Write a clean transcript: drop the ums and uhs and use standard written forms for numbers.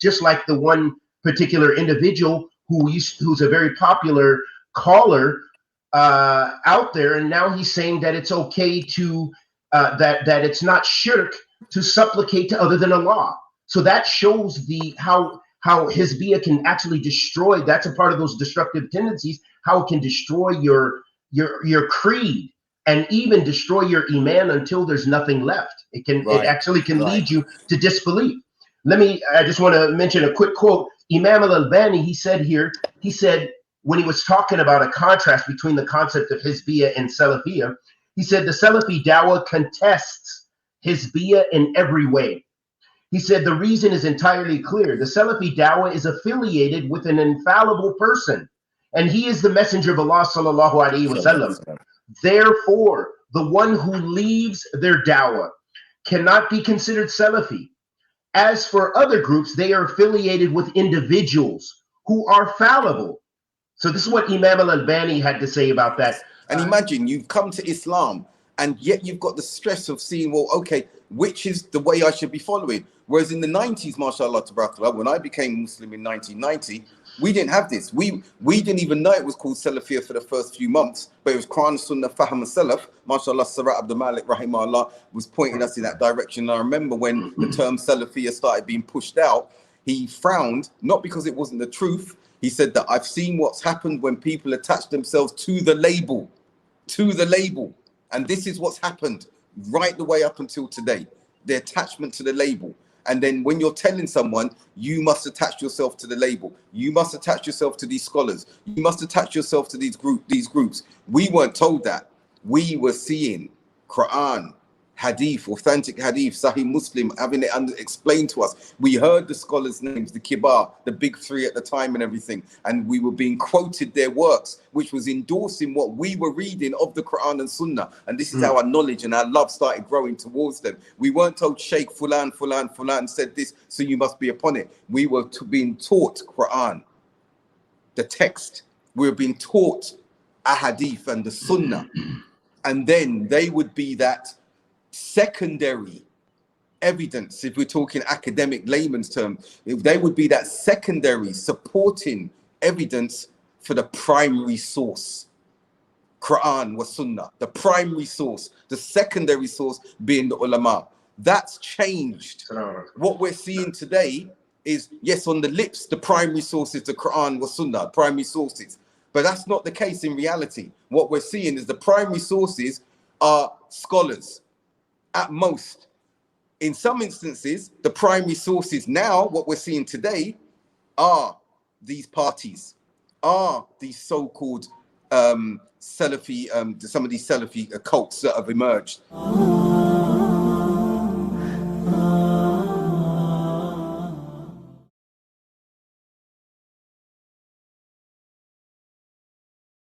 just like the one particular individual who's a very popular caller out there, and now he's saying that it's okay to that it's not shirk to supplicate to other than Allah. So that shows the how Hizbiyah can actually destroy. That's a part of those destructive tendencies. How it can destroy your creed and even destroy your iman until there's nothing left. It actually can lead you to disbelief. I just want to mention a quick quote. Imam al-Albani, he said when he was talking about a contrast between the concept of Hizbiyah and Salafiyah, he said the Salafi Dawah contests Hizbiyah in every way. He said the reason is entirely clear. The Salafi Dawah is affiliated with an infallible person, and he is the messenger of Allah sallallahu alaihi wasallam. Therefore, the one who leaves their Dawah cannot be considered Salafi. As for other groups, they are affiliated with individuals who are fallible. So this is what Imam al-Albani had to say about that. And imagine you've come to Islam, and yet you've got the stress of seeing, well, okay, which is the way I should be following? Whereas in the 90s, mashallah, tabarakallah, when I became Muslim in 1990, we didn't have this. We didn't even know it was called Salafiyah for the first few months, but it was Quran, Sunnah, Fahm, Salaf. Mashallah, Sarat Abdul Malik, rahimahullah, was pointing us in that direction. And I remember when the term Salafiyah started being pushed out, he frowned, not because it wasn't the truth. He said that I've seen what's happened when people attach themselves to the label. And this is what's happened right the way up until today, the attachment to the label. And then when you're telling someone, you must attach yourself to the label, you must attach yourself to these scholars, you must attach yourself to these groups. We weren't told that. We were seeing Quran, Hadith, authentic Hadith, Sahih Muslim, having it explained to us. We heard the scholars' names, the Kibar, the big three at the time and everything, and we were being quoted their works, which was endorsing what we were reading of the Quran and Sunnah. And this is how our knowledge and our love started growing towards them. We weren't told Sheikh Fulan said this, so you must be upon it. We were being taught Quran, the text. We were being taught Ahadith and the Sunnah. And then they would be that secondary evidence, if we're talking academic layman's term, if they would be that secondary supporting evidence for the primary source, Quran was Sunnah, the primary source, the secondary source being the ulama. That's changed. What we're seeing today is, yes, on the lips, the primary source is the Quran was Sunnah, primary sources. But that's not the case in reality. What we're seeing is the primary sources are scholars. At most, in some instances, the primary sources now, what we're seeing today, are these parties, are these so-called Salafi, some of these Salafi cults that have emerged.